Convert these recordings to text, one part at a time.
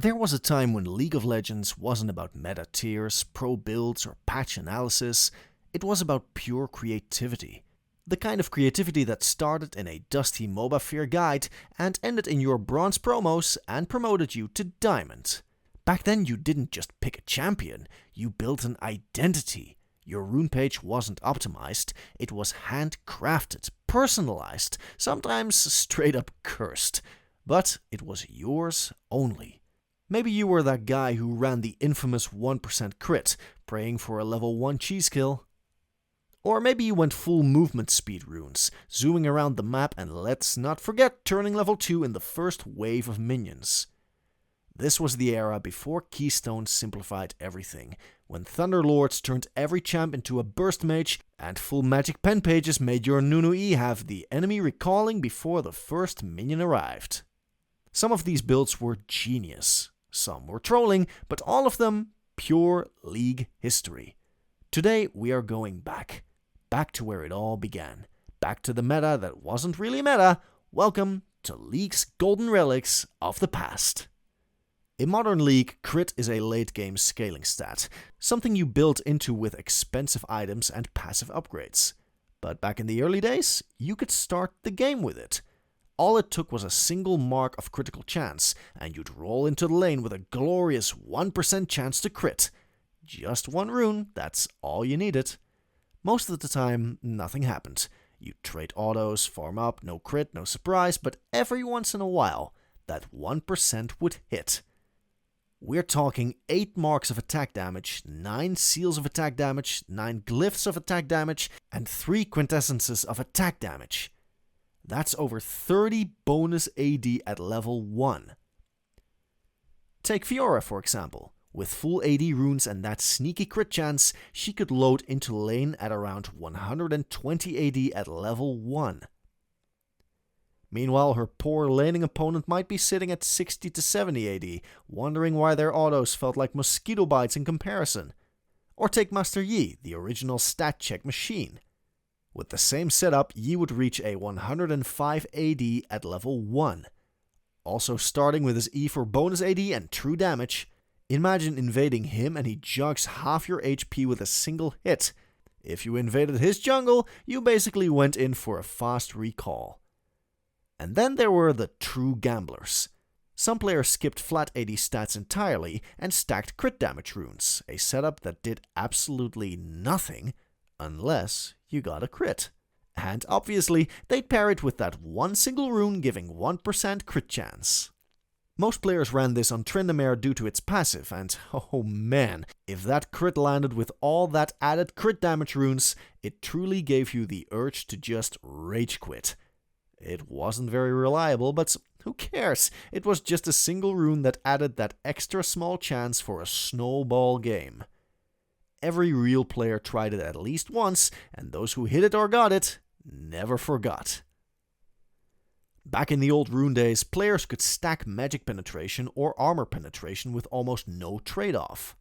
There was a time when League of Legends wasn't about meta tiers, pro builds, or patch analysis. It was about pure creativity. The kind of creativity that started in a dusty MOBAsphere guide and ended in your bronze promos and promoted you to diamond. Back then you didn't just pick a champion, you built an identity. Your rune page wasn't optimized, it was handcrafted, personalized, sometimes straight up cursed. But it was yours only. Maybe you were that guy who ran the infamous 1% crit, praying for a level 1 cheese kill. Or maybe you went full movement speed runes, zooming around the map, and let's not forget turning level 2 in the first wave of minions. This was the era before Keystone simplified everything, when Thunderlords turned every champ into a burst mage, and full magic pen pages made your Nunu-E have the enemy recalling before the first minion arrived. Some of these builds were genius, some were trolling, but all of them pure League history. Today we are going back to where it all began, back to the meta that wasn't really meta. Welcome to League's golden relics of the past. In modern League, crit is a late game scaling stat, something you build into with expensive items and passive upgrades. But back in the early days, you could start the game with it. All it took was a single mark of critical chance, and you'd roll into the lane with a glorious 1% chance to crit. Just one rune, that's all you needed. Most of the time, nothing happened. You'd trade autos, farm up, no crit, no surprise, but every once in a while, that 1% would hit. We're talking 8 marks of attack damage, 9 seals of attack damage, 9 glyphs of attack damage, and 3 quintessences of attack damage. That's over 30 bonus AD at level 1. Take Fiora for example. With full AD runes and that sneaky crit chance, she could load into lane at around 120 AD at level 1. Meanwhile, her poor laning opponent might be sitting at 60 to 70 AD, wondering why their autos felt like mosquito bites in comparison. Or take Master Yi, the original stat check machine. With the same setup, Yi would reach a 105 AD at level 1. Also starting with his E for bonus AD and true damage. Imagine invading him and he jogs half your HP with a single hit. If you invaded his jungle, you basically went in for a fast recall. And then there were the true gamblers. Some players skipped flat AD stats entirely and stacked crit damage runes, a setup that did absolutely nothing unless you got a crit. And obviously, they'd pair it with that one single rune giving 1% crit chance. Most players ran this on Tryndamere due to its passive, and oh man, if that crit landed with all that added crit damage runes, it truly gave you the urge to just rage quit. It wasn't very reliable, but who cares? It was just a single rune that added that extra small chance for a snowball game. Every real player tried it at least once, and those who hit it or got it never forgot. Back in the old rune days, players could stack magic penetration or armor penetration with almost no trade-off.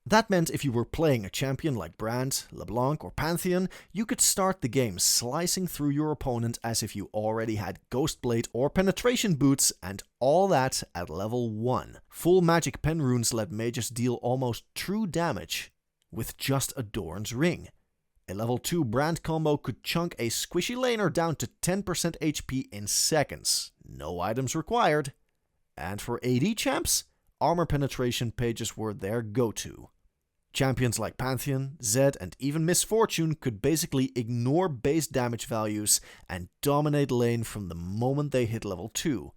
That meant if you were playing a champion like Brand, LeBlanc or Pantheon, you could start the game slicing through your opponent as if you already had Ghostblade or penetration boots, and all that at level 1. Full magic pen runes let mages deal almost true damage with just a Doran's Ring. A level 2 Brand combo could chunk a squishy laner down to 10% HP in seconds, no items required. And for AD champs, armor penetration pages were their go-to. Champions like Pantheon, Zed, and even Miss Fortune could basically ignore base damage values and dominate lane from the moment they hit level 2.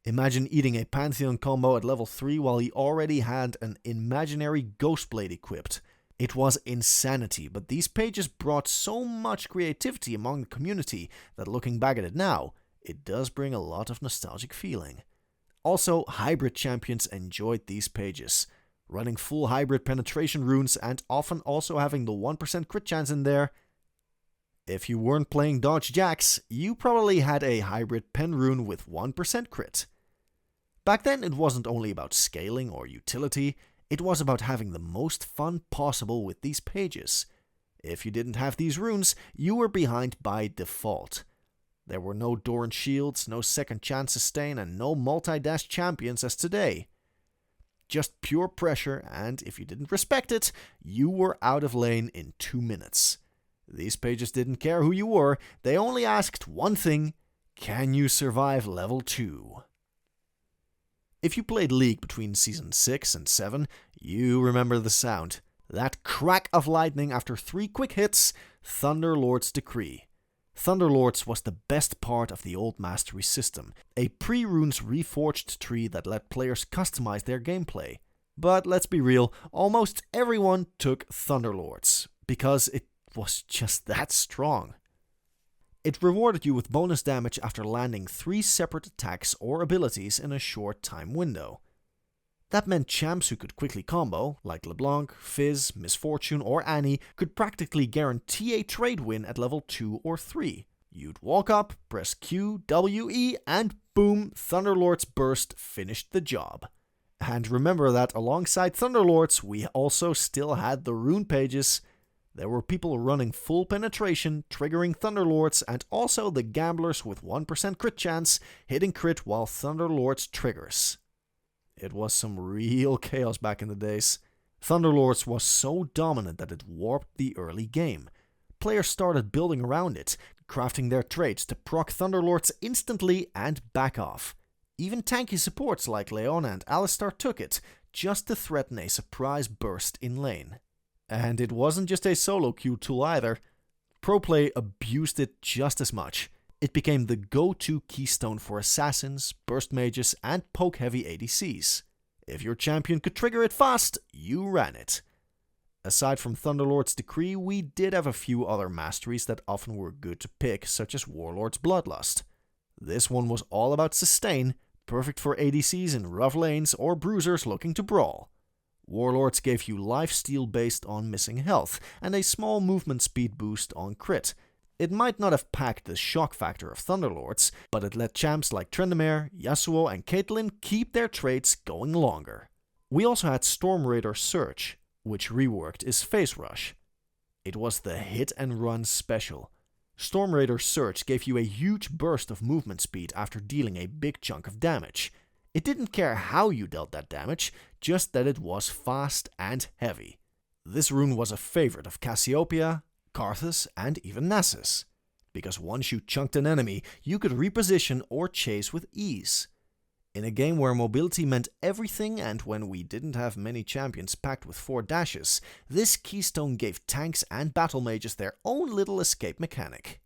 Imagine eating a Pantheon combo at level 3 while he already had an imaginary Ghostblade equipped. It was insanity, but these pages brought so much creativity among the community that looking back at it now, it does bring a lot of nostalgic feeling. Also, hybrid champions enjoyed these pages, running full hybrid penetration runes and often also having the 1% crit chance in there. If you weren't playing Dodge Jax, you probably had a hybrid pen rune with 1% crit. Back then, it wasn't only about scaling or utility, it was about having the most fun possible with these pages. If you didn't have these runes, you were behind by default. There were no Doran shields, no second chance sustain, and no multi-dash champions as today. Just pure pressure, and if you didn't respect it, you were out of lane in 2 minutes. These pages didn't care who you were, they only asked one thing: can you survive level 2? If you played League between Season 6 and 7, you remember the sound. That crack of lightning after 3 quick hits, Thunderlords decree. Thunderlords was the best part of the old Mastery system, a pre-runes reforged tree that let players customize their gameplay. But let's be real, almost everyone took Thunderlords, because it was just that strong. It rewarded you with bonus damage after landing 3 separate attacks or abilities in a short time window. That meant champs who could quickly combo, like LeBlanc, Fizz, Misfortune, or Annie, could practically guarantee a trade win at level 2 or 3. You'd walk up, press Q, W, E, and boom, Thunderlords Burst finished the job. And remember that alongside Thunderlords, we also still had the rune pages. There were people running full penetration, triggering Thunderlords, and also the gamblers with 1% crit chance, hitting crit while Thunderlords triggers. It was some real chaos back in the days. Thunderlords was so dominant that it warped the early game. Players started building around it, crafting their traits to proc Thunderlords instantly and back off. Even tanky supports like Leona and Alistar took it, just to threaten a surprise burst in lane. And it wasn't just a solo queue tool either. Pro play abused it just as much. It became the go-to keystone for assassins, burst mages, and poke-heavy ADCs. If your champion could trigger it fast, you ran it. Aside from Thunderlord's Decree, we did have a few other masteries that often were good to pick, such as Warlord's Bloodlust. This one was all about sustain, perfect for ADCs in rough lanes or bruisers looking to brawl. Warlords gave you lifesteal based on missing health, and a small movement speed boost on crit. It might not have packed the shock factor of Thunderlords, but it let champs like Tryndamere, Yasuo, and Caitlyn keep their traits going longer. We also had Storm Raider Surge, which reworked is Phase Rush. It was the hit and run special. Storm Raider Surge gave you a huge burst of movement speed after dealing a big chunk of damage. It didn't care how you dealt that damage, just that it was fast and heavy. This rune was a favorite of Cassiopeia, Karthus, and even Nasus, because once you chunked an enemy, you could reposition or chase with ease. In a game where mobility meant everything and when we didn't have many champions packed with 4 dashes, this keystone gave tanks and battle mages their own little escape mechanic.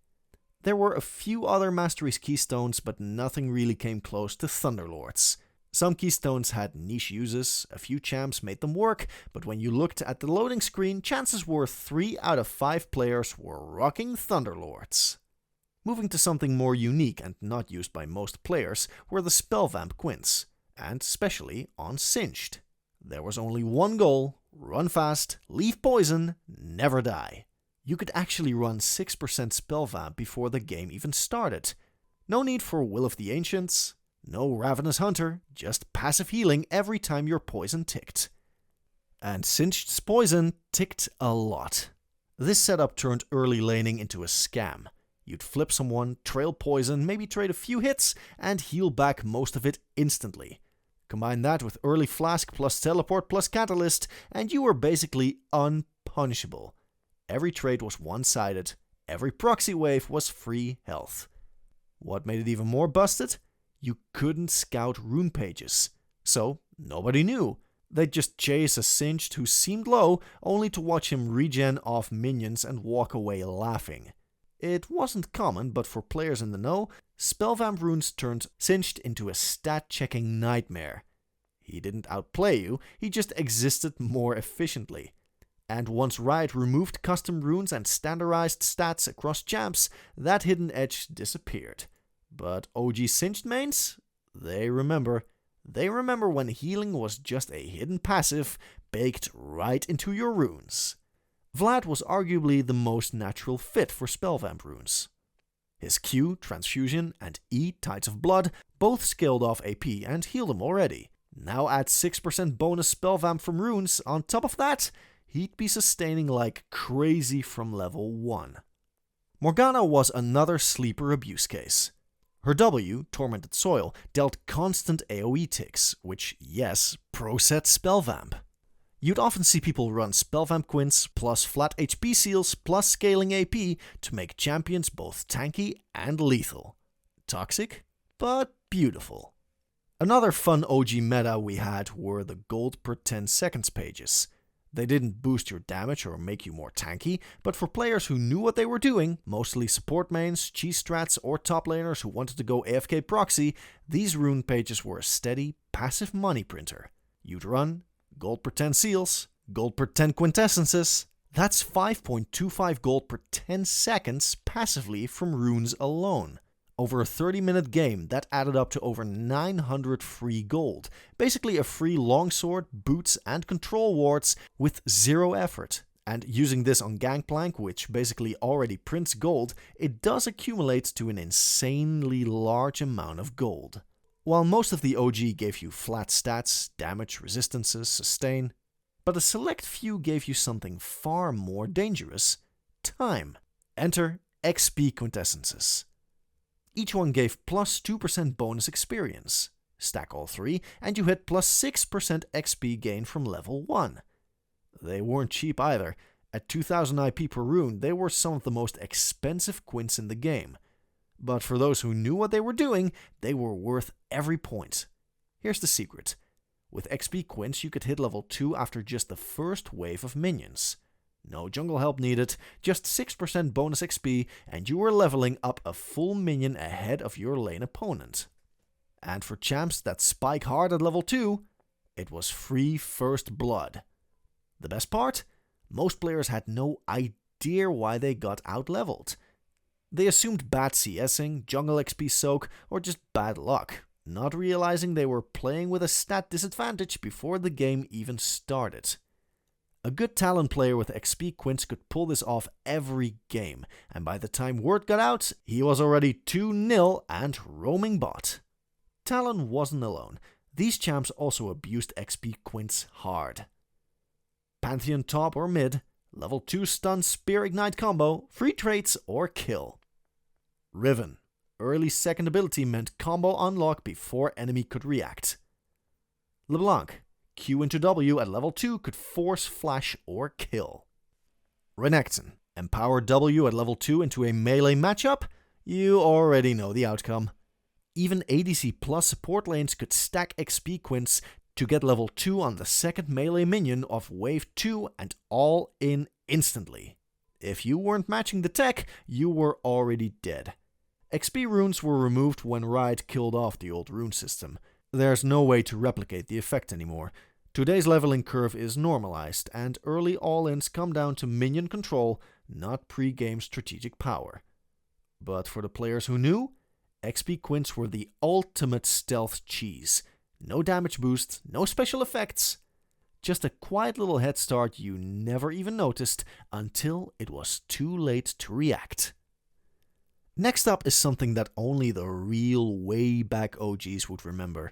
There were a few other Masteries keystones, but nothing really came close to Thunderlords. Some keystones had niche uses, a few champs made them work, but when you looked at the loading screen, chances were 3 out of 5 players were rocking Thunderlords. Moving to something more unique and not used by most players were the SpellVamp Quints, and especially on Singed. There was only one goal: run fast, leave poison, never die. You could actually run 6% SpellVamp before the game even started. No need for Will of the Ancients, no Ravenous Hunter, just passive healing every time your poison ticked. And Singed's poison ticked a lot. This setup turned early laning into a scam. You'd flip someone, trail poison, maybe trade a few hits, and heal back most of it instantly. Combine that with early flask plus teleport plus catalyst, and you were basically unpunishable. Every trade was one-sided, every proxy wave was free health. What made it even more busted? You couldn't scout rune pages, so nobody knew. They'd just chase a Singed who seemed low, only to watch him regen off minions and walk away laughing. It wasn't common, but for players in the know, SpellVamp runes turned Singed into a stat-checking nightmare. He didn't outplay you, he just existed more efficiently. And once Riot removed custom runes and standardized stats across champs, that hidden edge disappeared. But OG Singed mains? They remember. They remember when healing was just a hidden passive baked right into your runes. Vlad was arguably the most natural fit for SpellVamp runes. His Q, Transfusion, and E, Tides of Blood, both scaled off AP and healed him already. Now add 6% bonus SpellVamp from runes, on top of that, he'd be sustaining like crazy from level 1. Morgana was another sleeper abuse case. Her W, Tormented Soil, dealt constant AoE ticks, which, yes, pro-set SpellVamp. You'd often see people run SpellVamp Quints plus flat HP seals plus scaling AP to make champions both tanky and lethal. Toxic, but beautiful. Another fun OG meta we had were the gold per 10 seconds pages. They didn't boost your damage or make you more tanky, but for players who knew what they were doing, mostly support mains, cheese strats, or top laners who wanted to go AFK proxy, these rune pages were a steady, passive money printer. You'd run gold per 10 seals, gold per 10 quintessences. That's 5.25 gold per 10 seconds passively from runes alone. Over a 30-minute game, that added up to over 900 free gold. Basically a free longsword, boots, and control wards with zero effort. And using this on Gangplank, which basically already prints gold, it does accumulate to an insanely large amount of gold. While most of the OG gave you flat stats, damage, resistances, sustain, but a select few gave you something far more dangerous: time. Enter XP Quintessences. Each one gave plus 2% bonus experience. Stack all three, and you hit plus 6% XP gain from level 1. They weren't cheap either. At 2000 IP per rune, they were some of the most expensive quints in the game. But for those who knew what they were doing, they were worth every point. Here's the secret. With XP Quints, you could hit level 2 after just the first wave of minions. No jungle help needed, just 6% bonus XP, and you were leveling up a full minion ahead of your lane opponent. And for champs that spike hard at level 2, it was free first blood. The best part? Most players had no idea why they got out-leveled. They assumed bad CSing, jungle XP soak, or just bad luck, not realizing they were playing with a stat disadvantage before the game even started. A good Talon player with XP Quints could pull this off every game, and by the time word got out, he was already 2-0 and roaming bot. Talon wasn't alone. These champs also abused XP Quints hard. Pantheon top or mid, level 2 stun spear ignite combo, free traits or kill. Riven, early second ability meant combo unlock before enemy could react. LeBlanc, Q into W at level 2 could force flash or kill. Renekton, empower W at level 2 into a melee matchup? You already know the outcome. Even ADC plus support lanes could stack XP Quints to get level 2 on the second melee minion of wave 2 and all in instantly. If you weren't matching the tech, you were already dead. XP runes were removed when Riot killed off the old rune system. There's no way to replicate the effect anymore. Today's leveling curve is normalized, and early all-ins come down to minion control, not pre-game strategic power. But for the players who knew, XP Quints were the ultimate stealth cheese. No damage boost, no special effects. Just a quiet little head start you never even noticed until it was too late to react. Next up is something that only the real way back OGs would remember.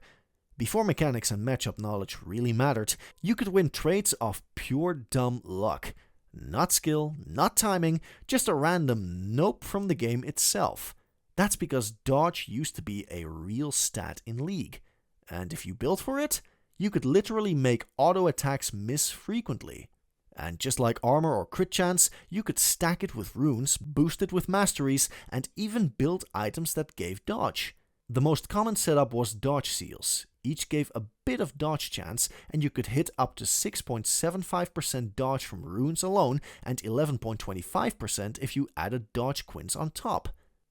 Before mechanics and matchup knowledge really mattered, you could win trades off pure dumb luck. Not skill, not timing, just a random nope from the game itself. That's because dodge used to be a real stat in League. And if you built for it, you could literally make auto attacks miss frequently. And just like armor or crit chance, you could stack it with runes, boost it with masteries, and even build items that gave dodge. The most common setup was dodge seals. Each gave a bit of dodge chance, and you could hit up to 6.75% dodge from runes alone and 11.25% if you added dodge quints on top.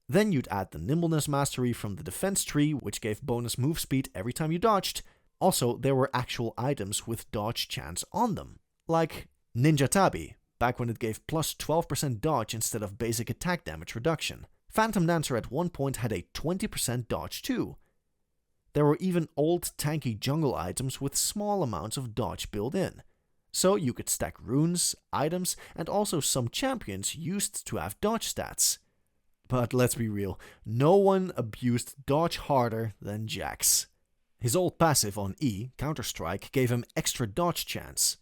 Then you'd add the nimbleness mastery from the defense tree, which gave bonus move speed every time you dodged. Also, there were actual items with dodge chance on them, like Ninja Tabi, back when it gave plus 12% dodge instead of basic attack damage reduction. Phantom Dancer at one point had a 20% dodge too. There were even old tanky jungle items with small amounts of dodge built in. So you could stack runes, items, and also some champions used to have dodge stats. But let's be real, no one abused dodge harder than Jax. His old passive on E, Counter-Strike, gave him extra dodge chance.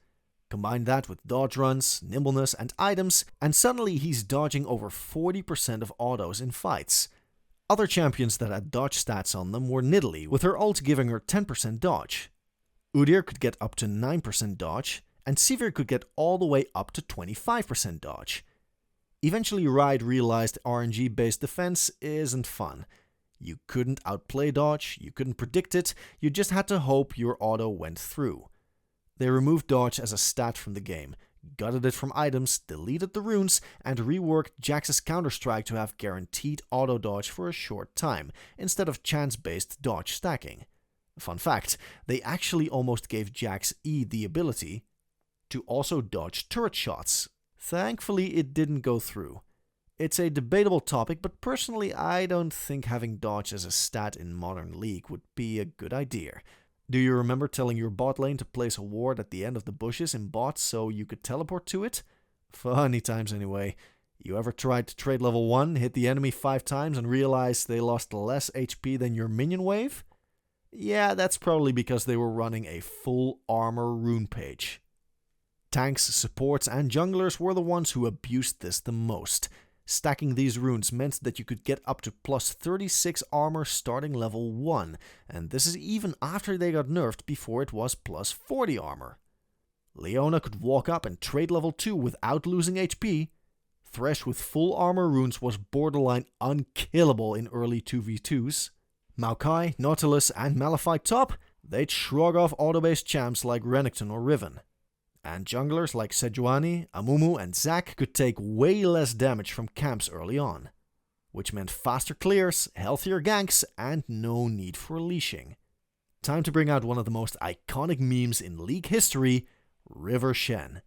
Combine that with dodge runs, nimbleness, and items, and suddenly he's dodging over 40% of autos in fights. Other champions that had dodge stats on them were Nidalee, with her ult giving her 10% dodge. Udyr could get up to 9% dodge, and Sivir could get all the way up to 25% dodge. Eventually Riot realized RNG-based defense isn't fun. You couldn't outplay dodge, you couldn't predict it, you just had to hope your auto went through. They removed dodge as a stat from the game, gutted it from items, deleted the runes, and reworked Jax's Counter-Strike to have guaranteed auto dodge for a short time, instead of chance-based dodge stacking. Fun fact, they actually almost gave Jax E the ability to also dodge turret shots. Thankfully, it didn't go through. It's a debatable topic, but personally I don't think having dodge as a stat in Modern League would be a good idea. Do you remember telling your bot lane to place a ward at the end of the bushes in bot so you could teleport to it? Funny times anyway. You ever tried to trade level 1, hit the enemy 5 times and realized they lost less HP than your minion wave? Yeah, that's probably because they were running a full armor rune page. Tanks, supports, and junglers were the ones who abused this the most. Stacking these runes meant that you could get up to plus 36 armor starting level 1, and this is even after they got nerfed before it was plus 40 armor. Leona could walk up and trade level 2 without losing HP. Thresh with full armor runes was borderline unkillable in early 2v2s. Maokai, Nautilus, and Malphite top, they'd shrug off auto-based champs like Renekton or Riven. And junglers like Sejuani, Amumu, and Zac could take way less damage from camps early on, which meant faster clears, healthier ganks, and no need for leashing. Time to bring out one of the most iconic memes in League history, River Shen.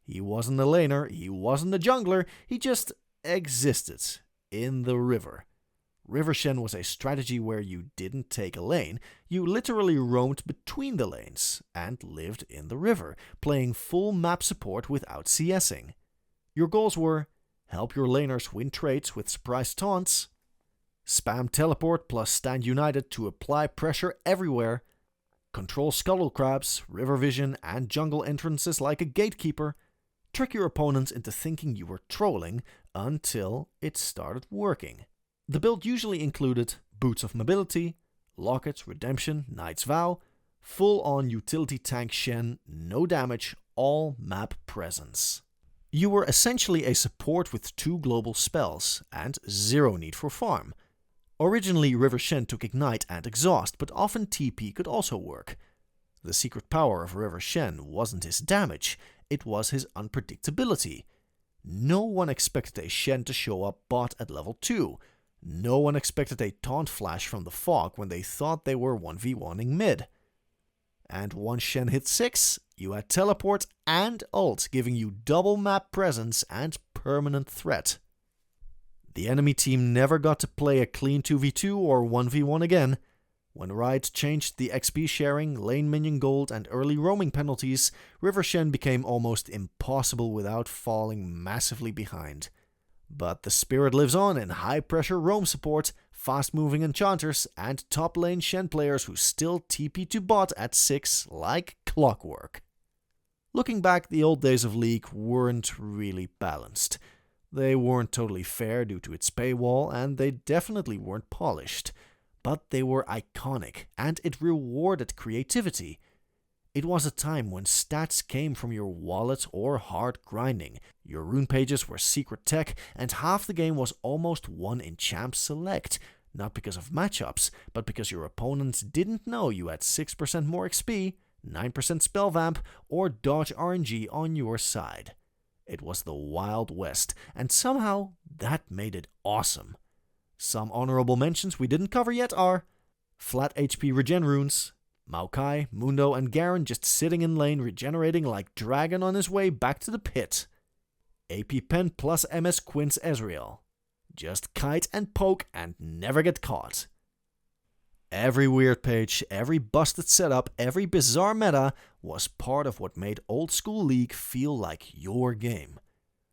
He wasn't a laner, he wasn't a jungler, he just existed in the river. River Shen was a strategy where you didn't take a lane, you literally roamed between the lanes and lived in the river, playing full map support without CSing. Your goals were help your laners win trades with surprise taunts, spam teleport plus stand united to apply pressure everywhere, control scuttle crabs, river vision, and jungle entrances like a gatekeeper, trick your opponents into thinking you were trolling until it started working. The build usually included Boots of Mobility, Lockets, Redemption, Knight's Vow, full-on utility tank Shen, no damage, all map presence. You were essentially a support with 2 global spells, and 0 need for farm. Originally River Shen took Ignite and Exhaust, but often TP could also work. The secret power of River Shen wasn't his damage, it was his unpredictability. No one expected a Shen to show up bot at level 2. No one expected a taunt flash from the fog when they thought they were 1v1ing mid. And once Shen hit 6, you had teleport and ult, giving you double map presence and permanent threat. The enemy team never got to play a clean 2v2 or 1v1 again. When Riot changed the XP sharing, lane minion gold, and early roaming penalties, River Shen became almost impossible without falling massively behind. But the spirit lives on in high-pressure roam support, fast-moving enchanters, and top-lane Shen players who still TP to bot at 6 like clockwork. Looking back, the old days of League weren't really balanced. They weren't totally fair due to its paywall, and they definitely weren't polished. But they were iconic, and it rewarded creativity. It was a time when stats came from your wallet or hard grinding, your rune pages were secret tech, and half the game was almost won in Champ Select, not because of matchups, but because your opponents didn't know you had 6% more XP, 9% SpellVamp, or dodge RNG on your side. It was the Wild West, and somehow that made it awesome. Some honorable mentions we didn't cover yet are flat HP regen runes, Maokai, Mundo, and Garen just sitting in lane regenerating like dragon on his way back to the pit. AP Pen plus MS Quints Ezreal. Just kite and poke and never get caught. Every weird page, every busted setup, every bizarre meta was part of what made old school League feel like your game.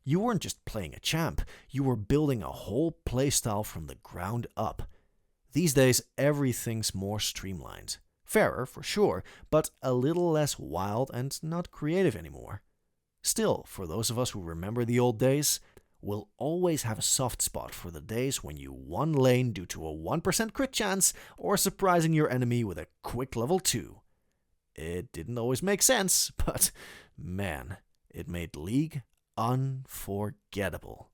You weren't just playing a champ, you were building a whole playstyle from the ground up. These days, everything's more streamlined. Fairer, for sure, but a little less wild and not creative anymore. Still, for those of us who remember the old days, we'll always have a soft spot for the days when you won lane due to a 1% crit chance or surprising your enemy with a quick level 2. It didn't always make sense, but man, it made League unforgettable.